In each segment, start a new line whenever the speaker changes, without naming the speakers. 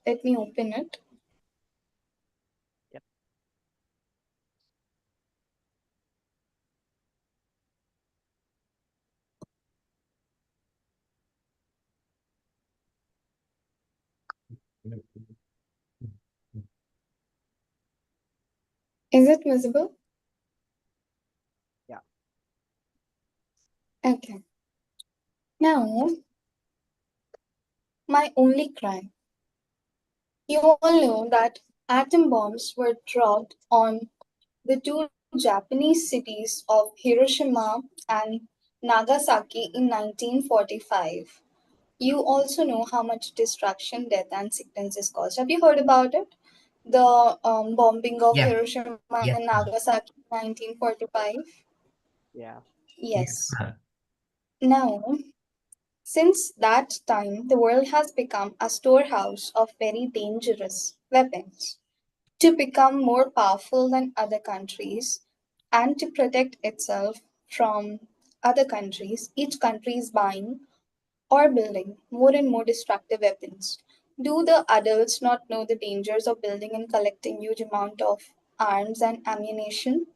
Let me open it.
Yep.
Is it visible?
Yeah.
Okay. Now, my only crime. You all know that atom bombs were dropped on the two Japanese cities of Hiroshima and Nagasaki in 1945. You also know how much destruction, death, and sickness is caused. Have you heard about it? The bombing of
Yeah.
Hiroshima and
Yeah.
Nagasaki in 1945?
Yeah.
Yes.
Yeah.
Now, since that time, the world has become a storehouse of very dangerous weapons. To become more powerful than other countries and to protect itself from other countries, each country is buying or building more and more destructive weapons. Do the adults not know the dangers of building and collecting huge amount of arms and ammunition?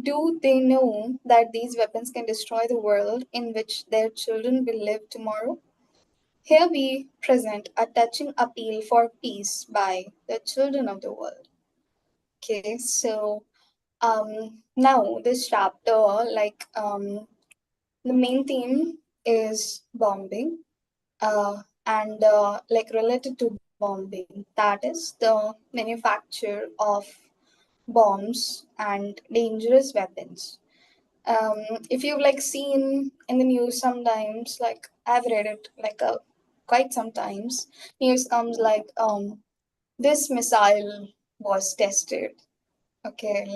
Do they know that these weapons can destroy the world in which their children will live tomorrow? Here we present a touching appeal for peace by the children of the world. Okay, so now this chapter, the main theme is bombing, and related to bombing, that is the manufacture of bombs and dangerous weapons. If you've like seen in the news sometimes, like I've read it quite sometimes, news comes like this missile was tested. Okay,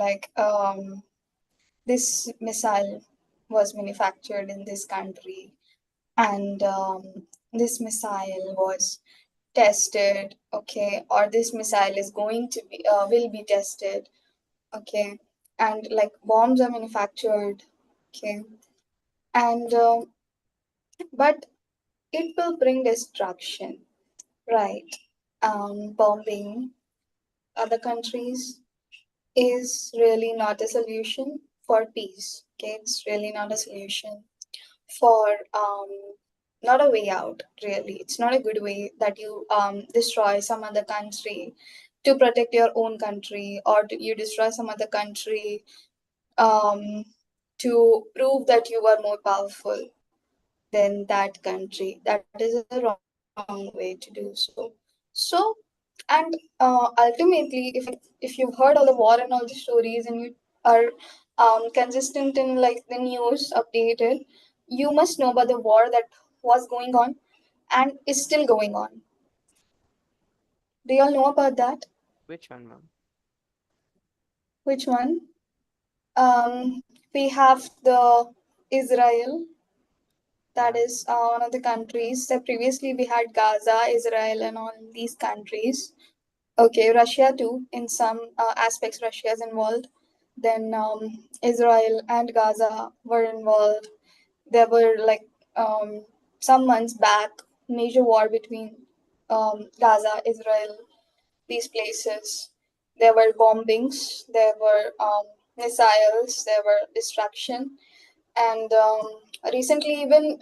this missile was manufactured in this country, and this missile was tested, okay, or this missile is going to be will be tested, okay, and like bombs are manufactured, okay, and but it will bring destruction, right? Bombing other countries is really not a solution for peace. Okay, it's really not a solution for not a way out. Really, it's not a good way that you destroy some other country to protect your own country, or you destroy some other country um, to prove that you are more powerful than that country. That is a wrong way to do so. So, and ultimately, if you've heard all the war and all the stories, and you are consistent in like the news updated, you must know about the war that was going on and is still going on. Do you all know about that?
Which one, ma'am?
Which one? We have the Israel, that
Yeah.
is one of the countries. So previously we had Gaza, Israel, and all these countries. Okay, Russia too. In some aspects, Russia is involved. Then Israel and Gaza were involved. There were like some months back major war between Gaza, Israel, these places. There were bombings. There were missiles. There were destruction. And recently, even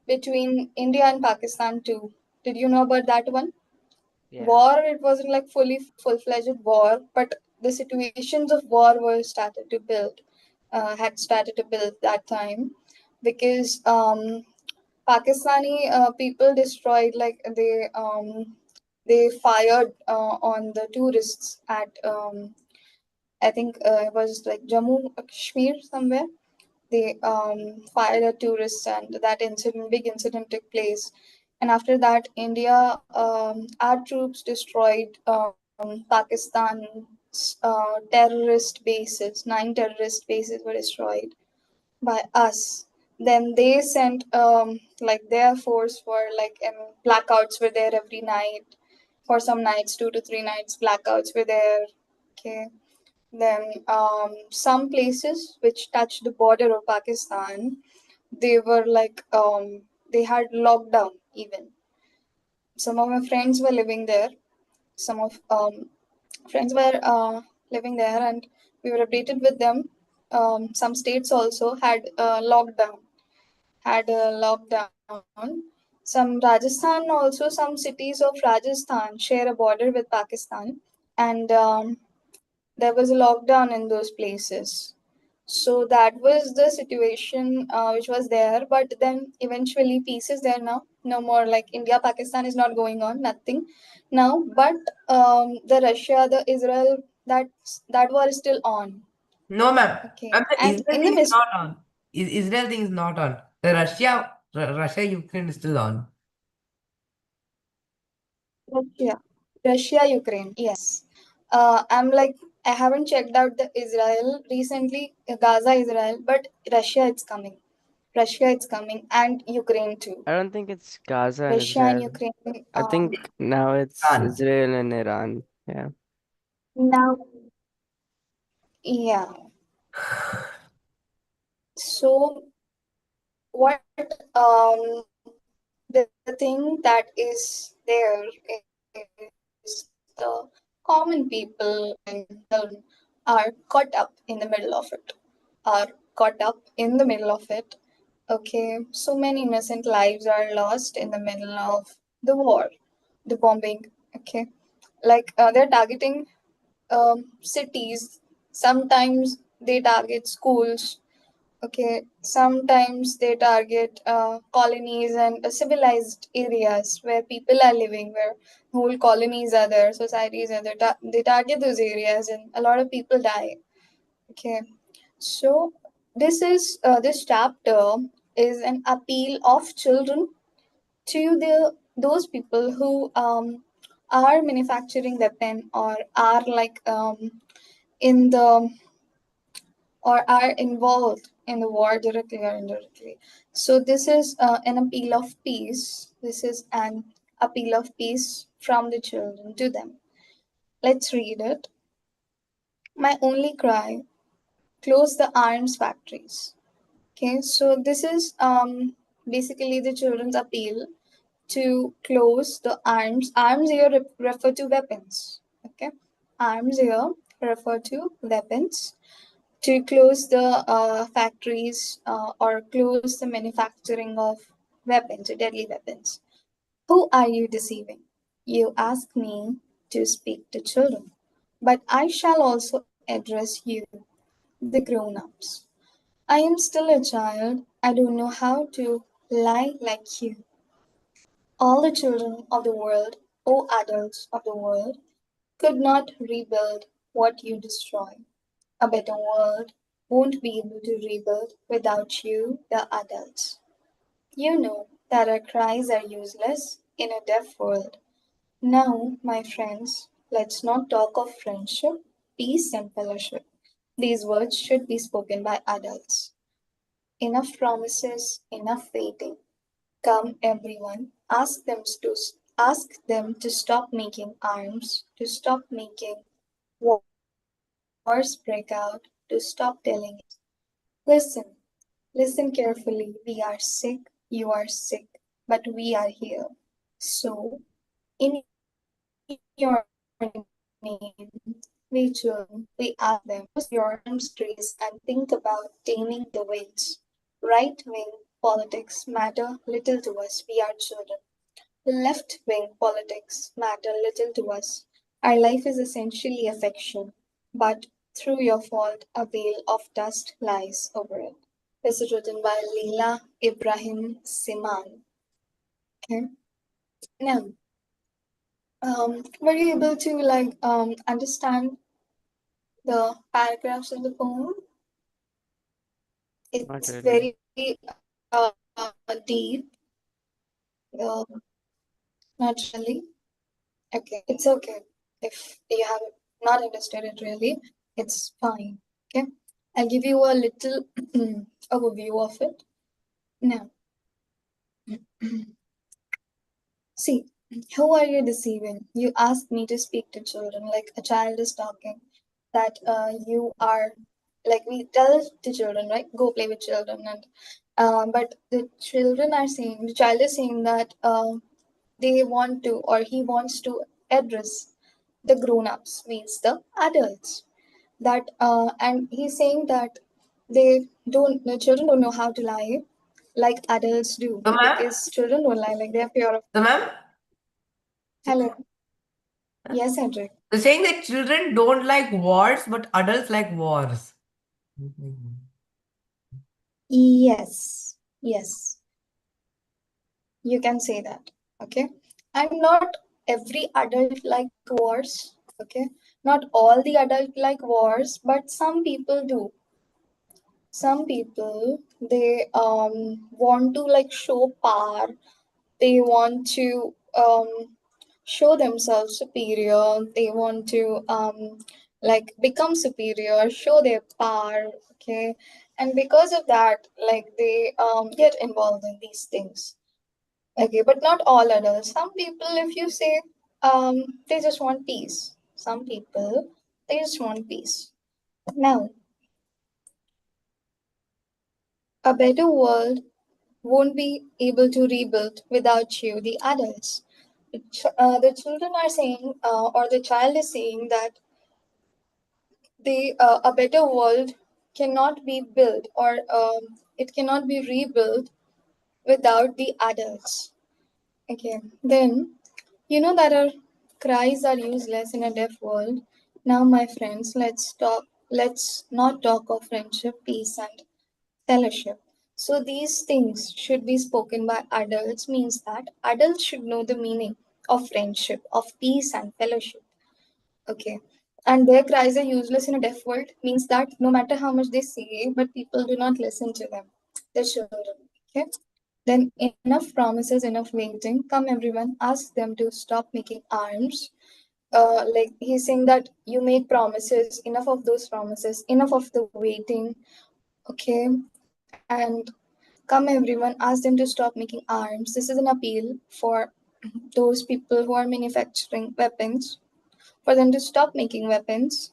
between India and Pakistan too. Did you know about that one?
Yeah.
War, it wasn't like fully full-fledged war, but the situations of war were started to build, had started to build that time, because Pakistani people destroyed, like they fired on the tourists at I think it was like Jammu Kashmir somewhere. They fired at tourists, and that incident, big incident, took place. And after that, India, our troops destroyed Pakistan's terrorist bases. 9 terrorist bases were destroyed by us. Then they sent like their force for like, and blackouts were there every night. For some nights, 2 to 3 nights, blackouts were there. Okay. Then some places which touch the border of Pakistan, they were like they had lockdown even. Some of my friends were living there. Some of friends were living there, and we were updated with them. Some states also had lockdown. Some Rajasthan also, some cities of Rajasthan share a border with Pakistan, and there was a lockdown in those places. So that was the situation which was there. But then eventually peace is there now. No more like India Pakistan is not going on. Nothing now. But the Russia, the Israel, that war is still on.
No, ma'am.
Okay,
Ma'am, the
and
Israel
in the
thing is
midst,
not on. Israel thing is not on. The Russia Ukraine is still on.
Russia, Ukraine. Yes. I'm like I haven't checked out the Israel recently, Gaza, Israel, but Russia it's coming. Russia it's coming, and Ukraine too.
I don't think it's Gaza and
Russia and
Israel.
Ukraine.
I think now it's
Done.
Israel and Iran. Yeah.
Now, yeah. So what the thing that is there is the common people and children are caught up in the middle of it. Are caught up in the middle of it. Okay, so many innocent lives are lost in the middle of the war, the bombing. Okay, like they're targeting cities. Sometimes they target schools. Okay, sometimes they target colonies and civilized areas where people are living, where whole colonies are there, societies are there. They target those areas, and a lot of people die. Okay, so this chapter is an appeal of children to those people who are manufacturing weapon or are like in the or are involved in the war directly or indirectly. So this is an appeal of peace. This is an appeal of peace from the children to them. Let's read it. My only cry: close the arms factories. Okay, so this is basically the children's appeal to close the arms. Arms here refer to weapons. Okay, arms here refer to weapons, to close the factories or close the manufacturing of weapons, deadly weapons. Who are you deceiving? You ask me to speak to children, but I shall also address you, the grown ups. I am still a child. I don't know how to lie like you. All the children of the world, O adults of the world, could not rebuild what you destroy. A better world won't be able to rebuild without you, the adults. You know that our cries are useless in a deaf world. Now, my friends, let's not talk of friendship, peace, and fellowship. These words should be spoken by adults. Enough promises, enough waiting. Come, everyone, ask them to stop making arms, to stop making wars break out, to stop telling it. Listen, listen carefully. We are sick, you are sick, but we are here. So, in your name, we children, we ask them, close your arms, raise, and think about taming the winds. Right wing politics matter little to us, we are children. Left wing politics matter little to us. Our life is essentially affection, but through your fault, a veil of dust lies over it. This is written by Leila Ibrahim Siman. Okay. Now, were you able to like understand the paragraphs in the poem?
Not
It's
really.
very deep. Not really. Okay, it's okay. If you have not understood it really, it's fine. Okay, I'll give you a little overview of it. Now, see, who are you deceiving? You asked me to speak to children like a child is talking. That you are like we tell to children, right? Go play with children, and but the children are saying, the child is saying that. they want to, or he wants to address the grown-ups, means the adults. That and he's saying that the children don't know how to lie like adults do,
So, ma'am,
because children don't lie, like they're pure of.
so, ma'am,
Hello. Yes, Cedric.
they're saying that children don't like wars, but adults like wars.
Yes, yes, you can say that. Okay. And not every adult like wars. Okay. Not all the adult like wars, but some people do. Some people, they want to like show power. They want to show themselves superior. They want to like become superior, show their power. Okay. And because of that, like they get involved in these things. Okay, but not all adults. Some people, if you say, they just want peace. Some people, they just want peace. Now, a better world won't be able to rebuild without you, the adults. The children are saying, or the child is saying that a better world cannot be built, or it cannot be rebuilt without the adults. Okay, then you know that our cries are useless in a deaf world. Now, my friends, let's not talk of friendship, peace, and fellowship. So these things should be spoken by adults, means that adults should know the meaning of friendship, of peace and fellowship. Okay. And their cries are useless in a deaf world, means that no matter how much they say, but people do not listen to them. The children. Okay. Then enough promises, enough waiting. Come everyone, ask them to stop making arms. Like he's saying that you made promises, enough of those promises, enough of the waiting. Okay. And come everyone, ask them to stop making arms. This is an appeal for those people who are manufacturing weapons, for them to stop making weapons,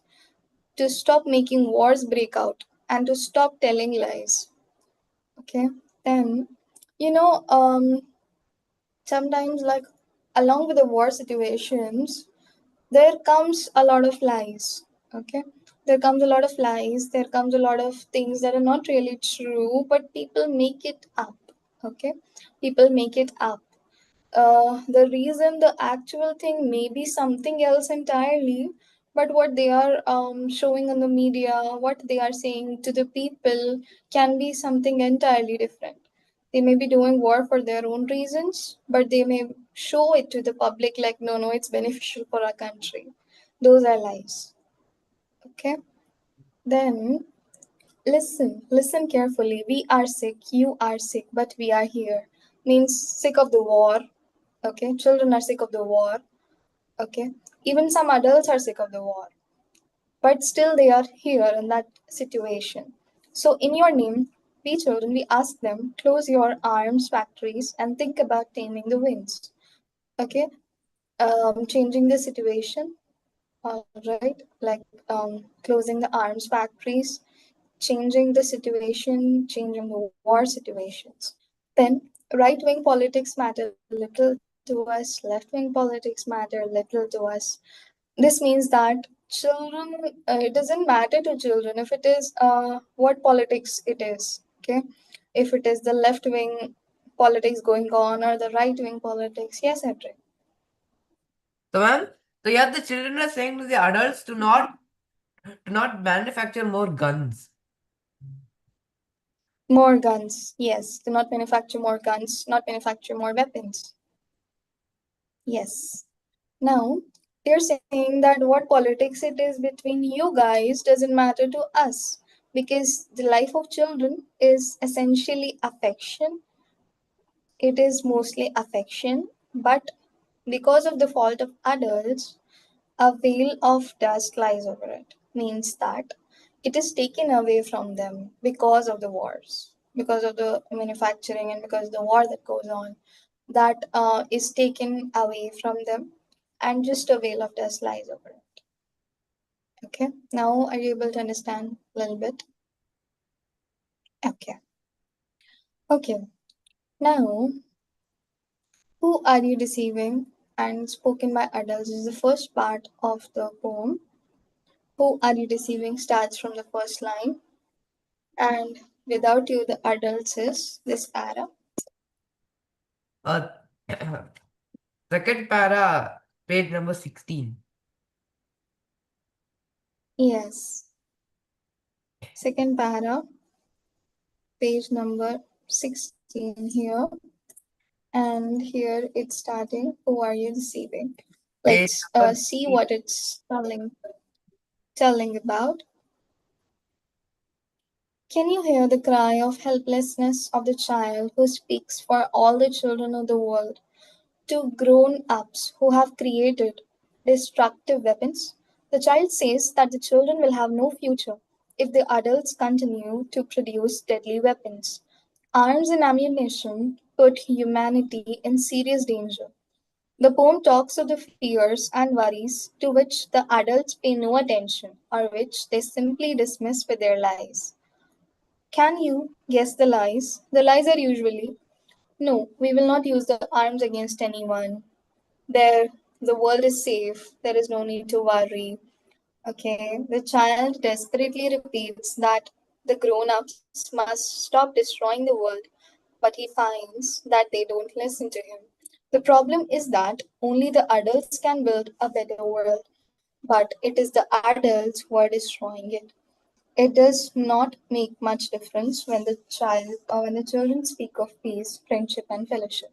to stop making wars break out, and to stop telling lies. Okay. Then, you know, sometimes, like, along with the war situations, there comes a lot of lies. Okay. There comes a lot of lies. There comes a lot of things that are not really true, but people make it up. Okay. People make it up. The reason, the actual thing may be something else entirely, but what they are showing on the media, what they are saying to the people, can be something entirely different. They may be doing war for their own reasons, but they may show it to the public like, no, no, it's beneficial for our country. Those are lies. Okay. Then listen carefully. We are sick, you are sick, but we are here. Means sick of the war. Okay, children are sick of the war. Okay, even some adults are sick of the war, but still they are here in that situation. So in your name, we children, we ask them, close your arms factories and think about taming the winds. Okay, changing the situation. All right, like closing the arms factories, changing the situation, changing the war situations. Then right wing politics matter little to us, left wing politics matter little to us. This means that children, it doesn't matter to children if it is what politics it is. Okay, if it is the left wing politics going on or the right wing politics. Yes, Edric.
So, ma'am, so yeah, the children are saying to the adults to not manufacture more guns.
More guns. Yes, do not manufacture more guns, not manufacture more weapons. Yes. Now, they're saying that what politics it is between you guys doesn't matter to us, because the life of children is essentially affection. It is mostly affection, but because of the fault of adults, a veil of dust lies over it. Means that it is taken away from them because of the wars, because of the manufacturing, and because of the war that goes on. That is taken away from them, and just a veil of dust lies over it. Okay, now are you able to understand a little bit? Okay, okay. Now, Who Are You Deceiving? And spoken by adults is the first part of the poem. Who Are You Deceiving starts from the first line. And without you, the adults is this para.
Uh, second para, page number 16.
Yes. Second para, page number 16 here. And here it's starting. Who are you deceiving?
Page
Let's
number
see
16.
what it's telling about. Can you hear the cry of helplessness of the child who speaks for all the children of the world? To grown ups who have created destructive weapons, the child says that the children will have no future if the adults continue to produce deadly weapons. Arms and ammunition put humanity in serious danger. The poem talks of the fears and worries to which the adults pay no attention or which they simply dismiss with their lies. Can you guess the lies? The lies are usually no, we will not use the arms against anyone. There, the world is safe. There is no need to worry. Okay, the child desperately repeats that the grown ups must stop destroying the world, but he finds that they don't listen to him. The problem is that only the adults can build a better world, but it is the adults who are destroying it. It does not make much difference when the child or when the children speak of peace, friendship, and fellowship.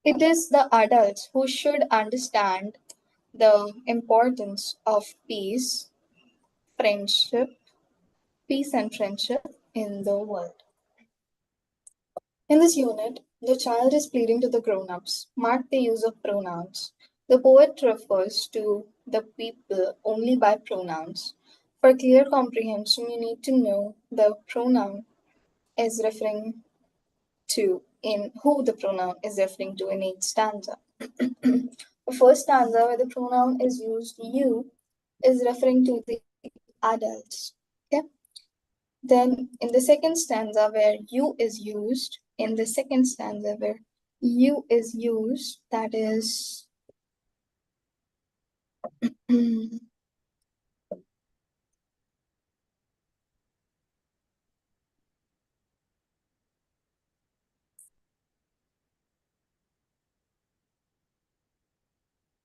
It is the adults who should understand the importance of friendship, peace and friendship in the world. In this unit, the child is pleading to the grown ups. Mark the use of pronouns. The poet refers to the people only by pronouns. For clear comprehension, you need to know the pronoun is referring to in who the pronoun is referring to in each stanza. The first stanza where the pronoun is used you is referring to the adults. Okay. Then in the second stanza where you is used, in the second stanza where you is used, that is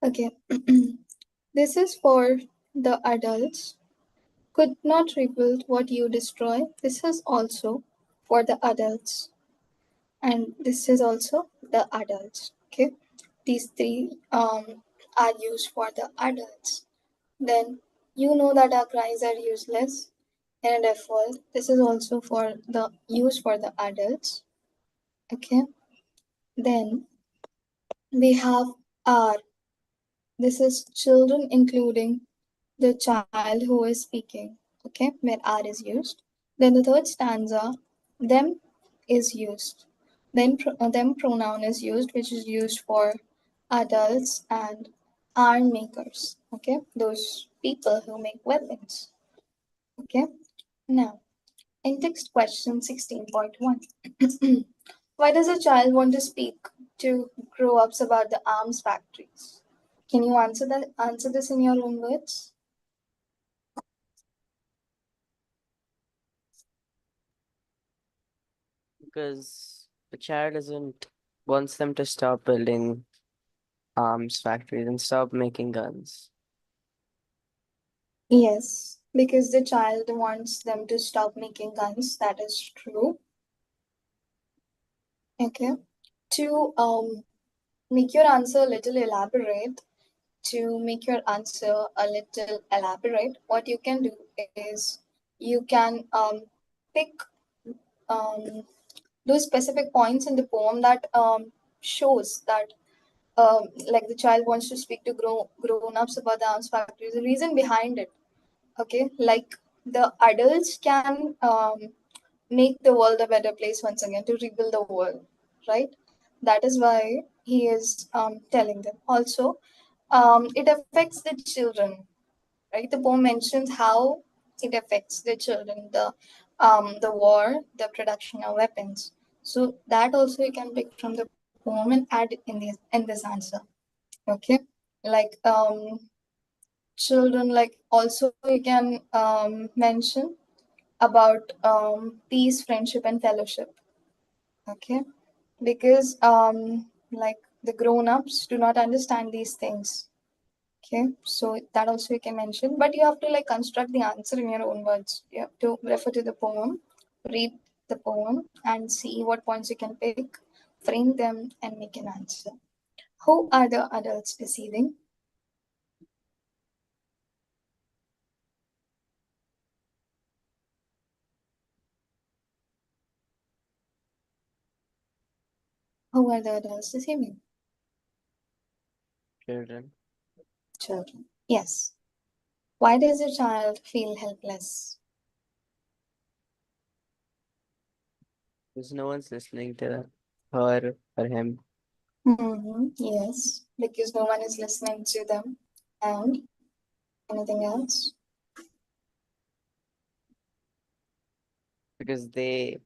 okay. This is for the adults. Could not rebuild what you destroy. This is also for the adults. And this is also the adults. Okay. These three are used for the adults. Then you know that our cries are useless in a deaf world. This is also for the use for the adults. Okay. Then we have our. This is children including the child who is speaking. Okay, where R is used. Then the third stanza, them is used. Then them pronoun is used, which is used for adults and arm makers. Okay, those people who make weapons. Okay, now in text question 16.1, why does a child want to speak to grow ups about the arms factories? Can you answer this in your own words?
Because the child isn't wants them to stop building arms factories and stop making guns.
Yes, because the child wants them to stop making guns. That is true. Okay. To make your answer a little elaborate, what you can do is you can pick um, those specific points in the poem that shows that like the child wants to speak to grown-ups about the arms factories. The reason behind it, okay, like the adults can make the world a better place once again, to rebuild the world, right? That is why he is telling them. Also, it affects the children, right? The poem mentions how it affects the children, the war, the production of weapons. So that also you can pick from the poem. poem and add it in this answer. Okay, like children, like also you can mention about peace, friendship, and fellowship. Okay, because like the grown-ups do not understand these things. Okay, so that also you can mention, but you have to like construct the answer in your own words. You have to refer to the poem, read the poem, and see what points you can pick, frame them, and make an answer. Who are the adults deceiving? Who are the adults deceiving?
Children.
Children. Yes. Why does a child feel helpless?
Because no one's listening to her or him.
Yes, because no one is listening to them. And anything else?
Because they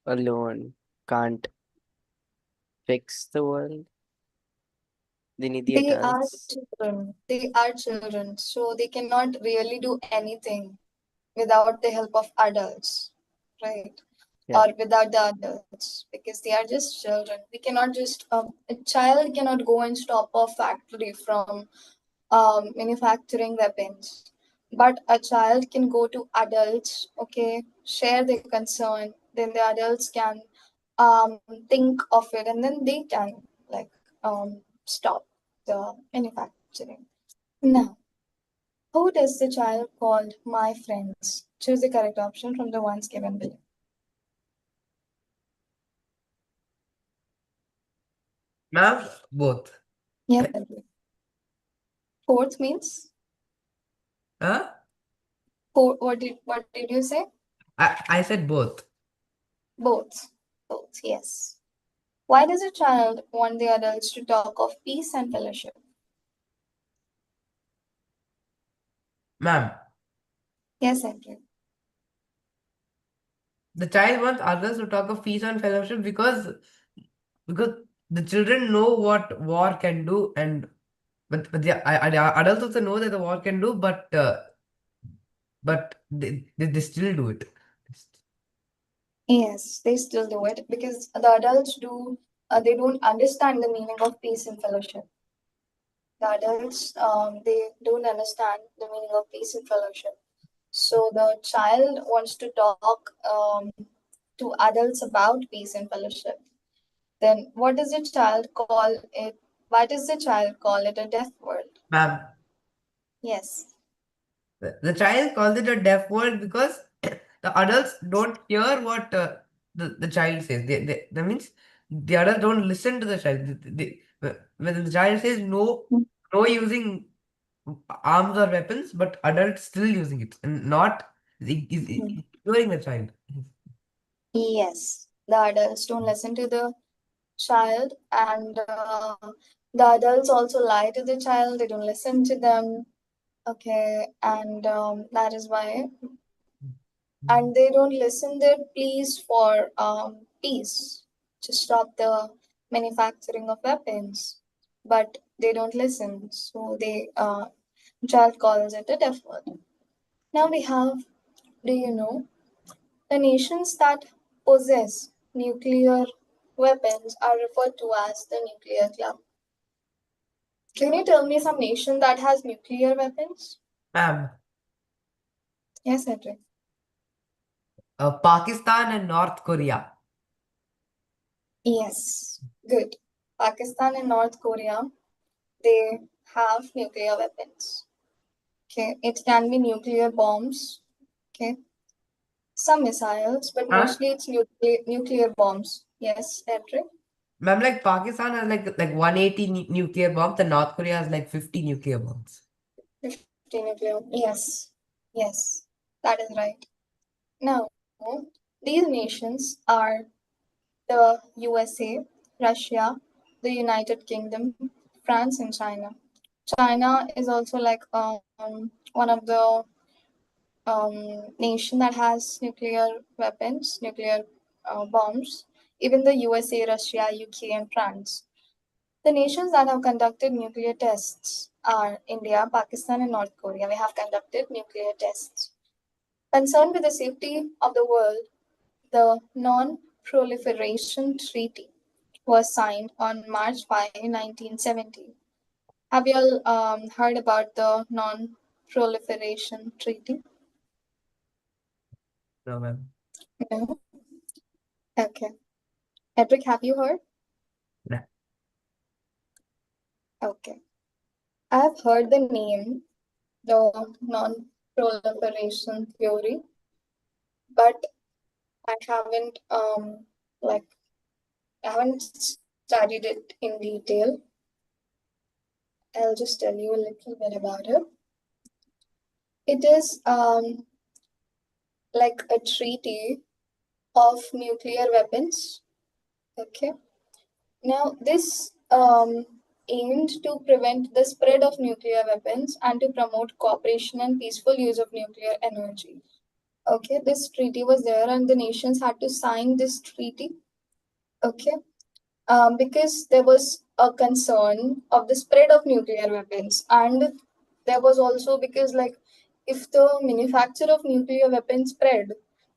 alone can't fix the world. They need the
They are
adults.
children. They are children, so they cannot really do anything without the help of adults, right?
Yeah.
Or without the adults, because they are just children. We cannot just a child cannot go and stop a factory from manufacturing weapons, but a child can go to adults, okay, share their concern, then the adults can think of it, and then they can like stop the manufacturing. Now, who does the child called my friends? Choose the correct option from the ones given below.
Ma'am, both.
Yes, fourth means
Huh?
four. What did you say?
I said both.
Both. Both. Yes. Why does a child want the adults to talk of peace and fellowship?
Ma'am,
Yes, Andrew.
the child wants others to talk of peace and fellowship because the children know what war can do, and but the adults also know that the war can do, but they still do it.
Yes, they still do it because the adults do. They don't understand the meaning of peace and fellowship. The adults, they don't understand the meaning of peace and fellowship. So the child wants to talk to adults about peace and fellowship. Then, what does the child call it? Why does the child call it a deaf world?
Ma'am,
Yes.
the child calls it a deaf world because the adults don't hear what the child says. That means the adults don't listen to the child. When the child says no, no using arms or weapons, but adults still using it and not is
Mhm.
ignoring the child.
Yes, the adults don't listen to the child, and the adults also lie to the child. They don't listen to them. Okay, and that is why, and they don't listen their pleas for peace to stop the manufacturing of weapons, but they don't listen. So they child calls it a deaf word. Now we have, do you know, the nations that possess nuclear weapons are referred to as the nuclear club. Can you tell me some nation that has nuclear weapons?
Ma'am,
Yes, Edric.
Pakistan and North Korea.
Yes, good. Pakistan and North Korea, they have nuclear weapons. Okay, it can be nuclear bombs. Okay, some missiles, but
Huh?
mostly it's nuclear bombs. Yes, Edric.
Ma'am, like Pakistan has like 180 nuclear bombs, and North Korea has like 50 nuclear bombs.
50 nuclear. Yes, yes, that is right. Now, these nations are the USA, Russia, the United Kingdom, France, and China. China is also like one of the nation that has nuclear weapons, nuclear bombs. even the USA, Russia, UK, and France. The nations that have conducted nuclear tests are India, Pakistan, and North Korea. We have conducted nuclear tests. Concerned with the safety of the world, the Non Proliferation Treaty was signed on March 5, 1970. Have you all heard about the Non Proliferation Treaty?
No, ma'am.
No? Okay. Edric, have you heard?
No.
Okay. I have heard the name, the Non Proliferation Theory, but I haven't like I haven't studied it in detail. I'll just tell you a little bit about it. It is like a treaty of nuclear weapons. Okay. Now this aimed to prevent the spread of nuclear weapons and to promote cooperation and peaceful use of nuclear energy. Okay, this treaty was there, and the nations had to sign this treaty. Okay, because there was a concern of the spread of nuclear weapons, and there was also because like if the manufacture of nuclear weapons spread,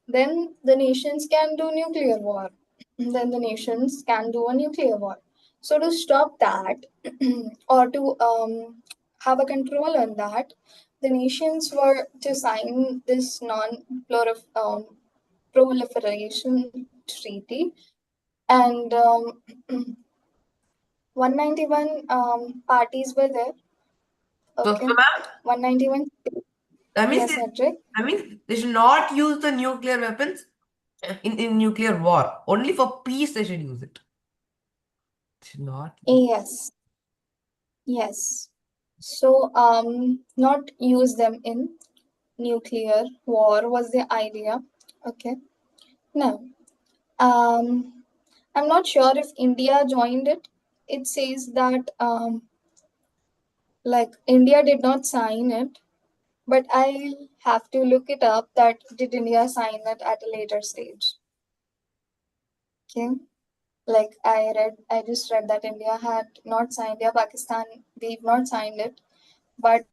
then the nations can do nuclear war. Then the nations can do a nuclear war. So to stop that, or to have a control on that, the nations were to sign this non-proliferation treaty, and 191 parties were there.
So,
Okay,
ma'am,
191.
that means
Yes, Cedric.
they should not use the nuclear weapons in nuclear war. Only for peace they should use it. They should not.
Yes, yes. So not use them in nuclear war was the idea. Okay. Now, I'm not sure if India joined it. It says that like India did not sign it, but I'll have to look it up that did India sign it at a later stage. Okay. Like I just read that India had not signed it, Pakistan, they've not signed it, but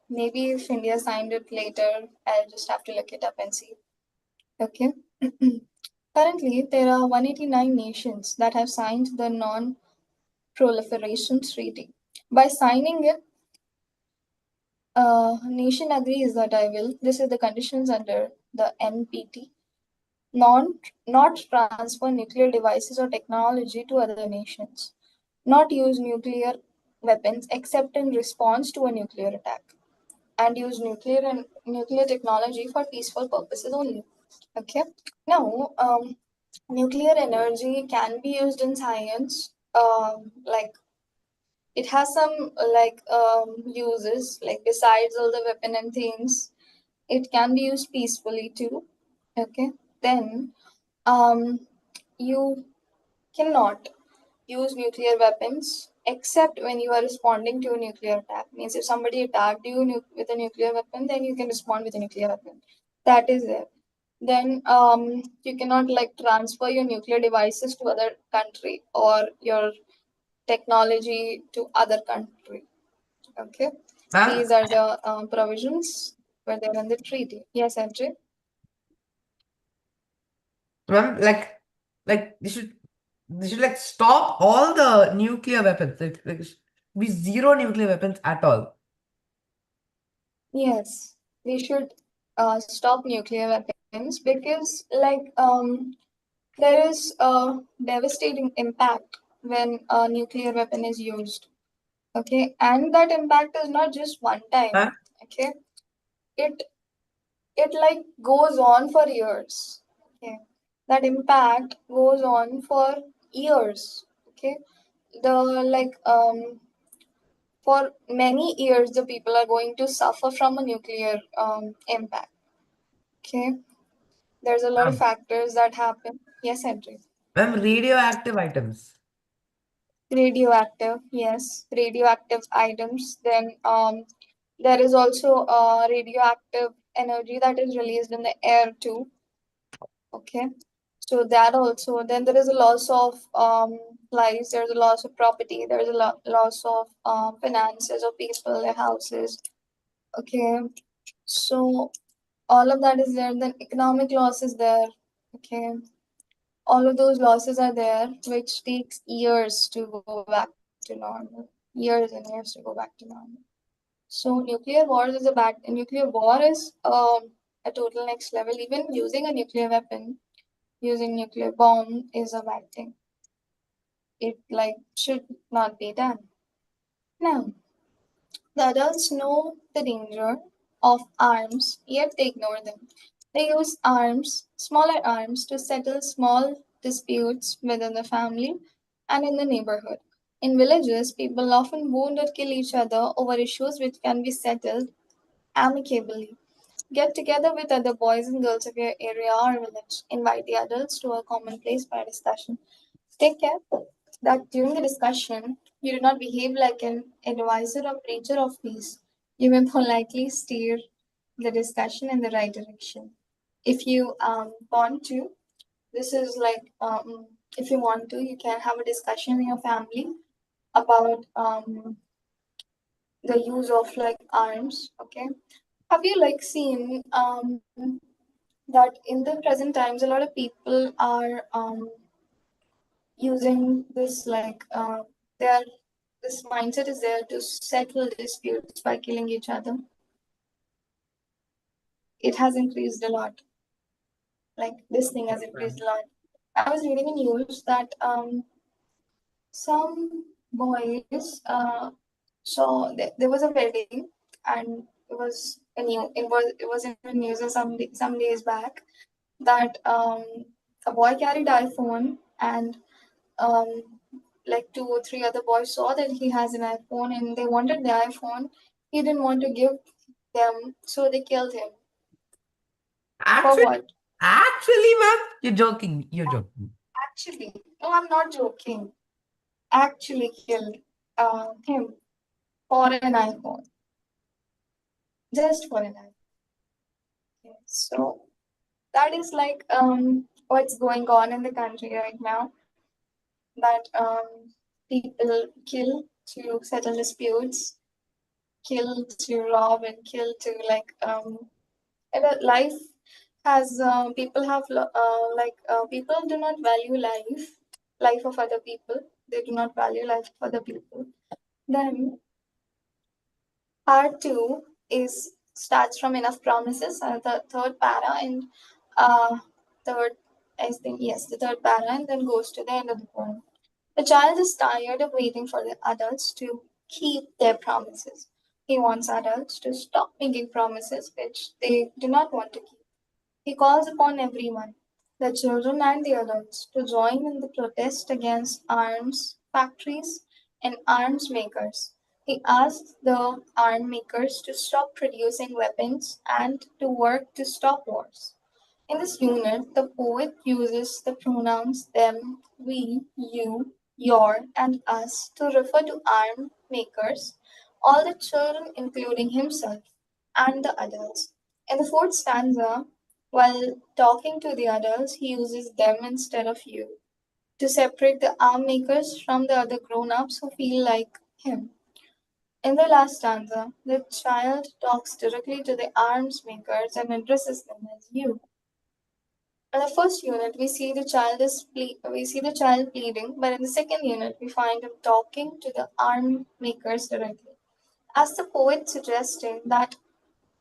maybe if India signed it later, I'll just have to look it up and see. Okay. Currently, there are 189 nations that have signed the Non Proliferation Treaty. By signing it, nation agrees that this is the conditions under the NPT, non, not transfer nuclear devices or technology to other nations, not use nuclear weapons except in response to a nuclear attack, and use nuclear technology for peaceful purposes only. Okay. Now, nuclear energy can be used in science. Like it has some uses. Like besides all the weapon and things, it can be used peacefully too. Okay. Then, you cannot use nuclear weapons except when you are responding to a nuclear attack. Means if somebody attacked you with a nuclear weapon, then you can respond with a nuclear weapon. That is it. Then you cannot like transfer your nuclear devices to other country or your technology to other country. Okay,
Ma'am,
these are the provisions were there in the treaty. Yes, Ajay.
ma'am, like they should like stop all the nuclear weapons. Like be zero nuclear weapons at all.
Yes, we should stop nuclear weapons because there is a devastating impact when a nuclear weapon is used. Okay, and that impact is not just one time.
Ma'am,
Okay, it it like goes on for years. Okay, that impact goes on for years. Okay, the for many years the people are going to suffer from a nuclear impact. Okay, there's a lot of
ma'am,
factors that happen. Yes, Andrew.
ma'am, radioactive items.
Radioactive, yes, radioactive items. Then there is also radioactive energy that is released in the air too. Okay, So that also, then there is a loss of lives, there's a loss of property, there's a loss of finances of people, their houses. Okay, so all of that is there. Then economic loss is there. Okay, all of those losses are there, which takes years to go back to normal. Years and years to go back to normal. So nuclear war is a total next level. Even using a nuclear weapon, using nuclear bomb is a bad thing. It like should not be done. Now, the adults know the danger of arms, yet they ignore them. They use arms, smaller arms, to settle small disputes within the family and in the neighborhood. In villages, people often wound or kill each other over issues which can be settled amicably. Get together with other boys and girls of your area or village. Invite the adults to a common place for discussion. Take care that during the discussion, you do not behave like an advisor or preacher of peace. You may politely steer the discussion in the right direction. If you want to, this is like if you want to, you can have a discussion in your family about the use of like arms. Okay, have you like seen that in the present times, a lot of people are using this like their this mindset is there to settle disputes by killing each other. It has increased a lot. Like this thing has increased a lot. I was reading in news that some boys saw there was a wedding and it was in the news some days back that a boy carried iPhone and um, like two or three other boys saw that he has an iPhone and they wanted the iPhone. He didn't want to give them, so they killed him. For
Actually,
what?
ma'am, you're joking. You're joking.
Actually, no, I'm not joking. Actually killed him for an iPhone, just for an iPhone. Okay, so that is like what's going on in the country right now. That people kill to settle disputes, kill to rob, and kill to like and life has people have people do not value life of other people. They do not value life of other people. Then part two is starts from enough promises. The third para and third I think yes the third para and then goes to the end of the poem. The child is tired of waiting for the adults to keep their promises. He wants adults to stop making promises which they do not want to keep. He calls upon everyone, the children and the adults, to join in the protest against arms factories and arms makers. He asks the arm makers to stop producing weapons and to work to stop wars. In this unit, the poet uses the pronouns them, we, you, your, and us to refer to arm makers, all the children, including himself, and the adults. In the fourth stanza, while talking to the adults, he uses them instead of you to separate the arm makers from the other grown ups who feel like him. In the last stanza, the child talks directly to the arms makers and addresses them as you. In the first unit, we see the child pleading, but in the second unit, we find him talking to the arm makers directly. As the poet suggesting that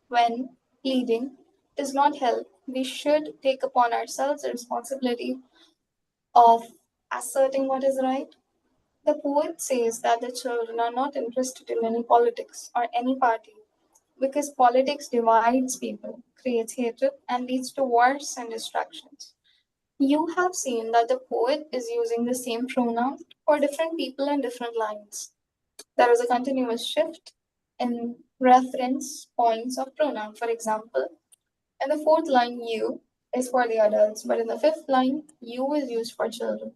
when pleading does not help, we should take upon ourselves the responsibility of asserting what is right. The poet says that the children are not interested in any politics or any party because politics divides people, creates hatred, and leads to wars and destructions. You have seen that the poet is using the same pronoun for different people and different lines. There is a continuous shift in reference points of pronoun. For example, in the fourth line, you is for the adults, but in the fifth line, you is used for children.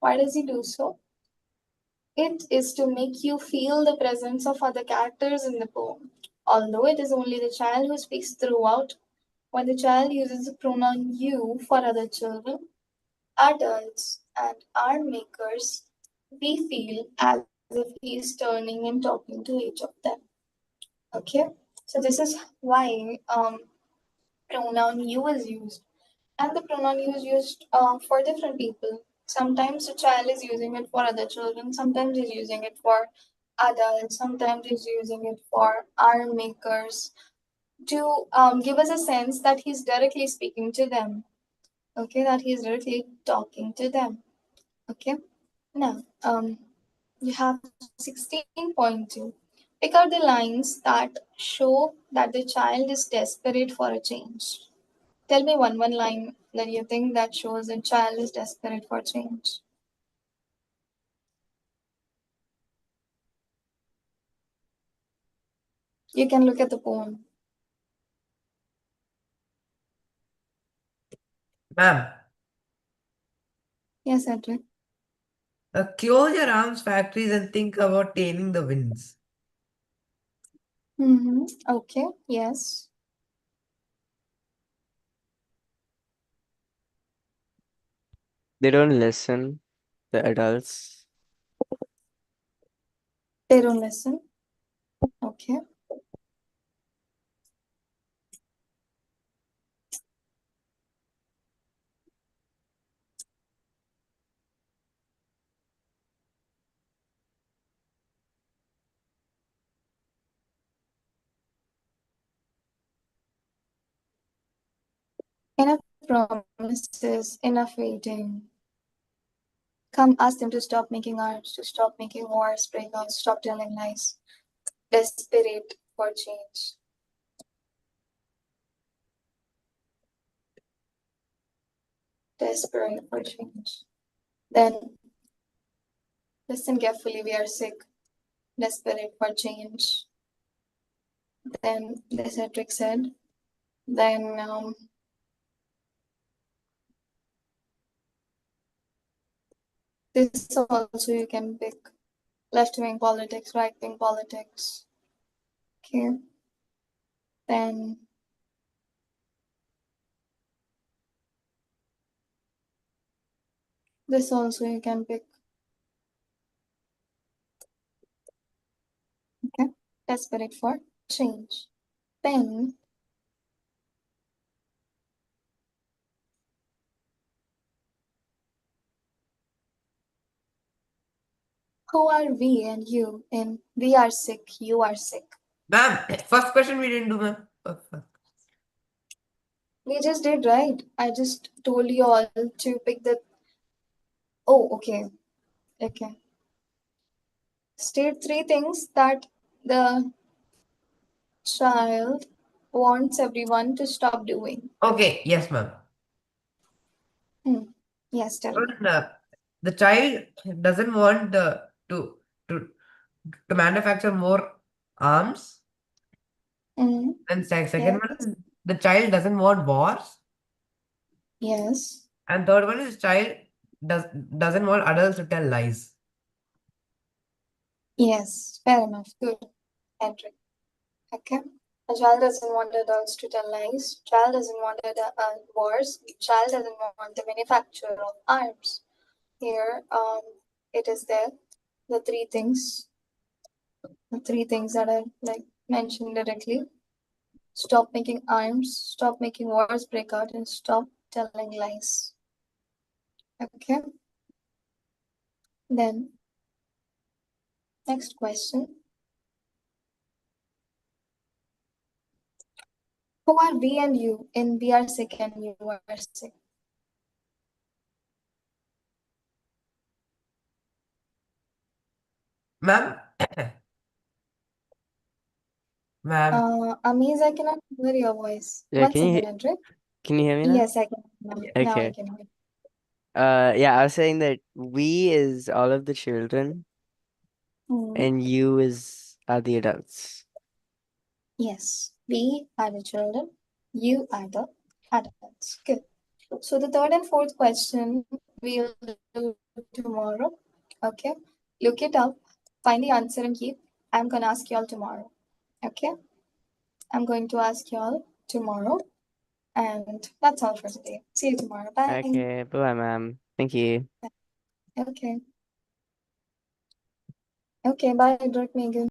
Why does he do so? It is to make you feel the presence of other characters in the poem. Although it is only the child who speaks throughout, when the child uses the pronoun you for other children, adults and our makers, we feel as if he's turning and talking to each of them. Okay, so this is why pronoun you is used, and the pronoun you is used for different people. Sometimes the child is using it for other children, sometimes he's using it for adults, sometimes he's using it for our makers to give us a sense that he's directly speaking to them. Okay, that he's directly talking to them. Okay, now you have 16.2. Pick out the lines that show that the child is desperate for a change. Tell me one line that you think that shows a child is desperate for change. You can look at the poem.
Ma'am,
Yes, Edwin.
close your arms factories and think about taming the winds.
Mm-hmm. Okay. Yes.
They don't listen, the adults.
They don't listen. Okay. Enough promises, enough waiting. Come, ask them to stop making arms, to stop making wars, breakouts, stop telling lies. Desperate for change. Desperate for change. Then listen carefully, we are sick, desperate for change. Then the Cedric said, then this also you can pick left-wing politics, right-wing politics. Okay. Then this also you can pick. Okay. Desperate for change. Then who are we and you in we are sick, you are sick?
Ma'am, first question we didn't do, ma'am.
We just did, right? I just told you all to pick the. Oh, okay. Okay. State three things that the child wants everyone to stop doing.
Okay, yes, ma'am.
Hmm. Yes, tell me.
But, the child doesn't want to to manufacture more arms.
Hmm.
And second
Yes.
one, the child doesn't want wars.
Yes.
And third one is child doesn't want adults to tell lies.
Yes. Fair enough. Good, Henry. Okay. A child doesn't want adults to tell lies. Child doesn't want wars. Child doesn't want the manufacture of arms. Here, it is there. The three things that I like mentioned directly. Stop making arms. Stop making wars break out, and stop telling lies. Okay. Then next question. Who are we and you in we are sick and you are sick?
Ma'am, ma'am.
Amiz, I cannot hear your voice.
Yeah,
One second, Andre.
can you hear me now?
Yes, I can. Now I
Okay.
can hear.
Yeah, I was saying that we is all of the children
Hmm.
and you is are the adults.
Yes, we are the children. You are the adults. Good. So the third and fourth question we'll do tomorrow. Okay. Look it up, find the answer and keep. I'm gonna ask y'all tomorrow. Okay. I'm going to ask y'all tomorrow. And that's all for today. See you tomorrow. Bye.
Okay, bye, ma'am. Thank you.
Okay. Okay, bye, Edward, Megan.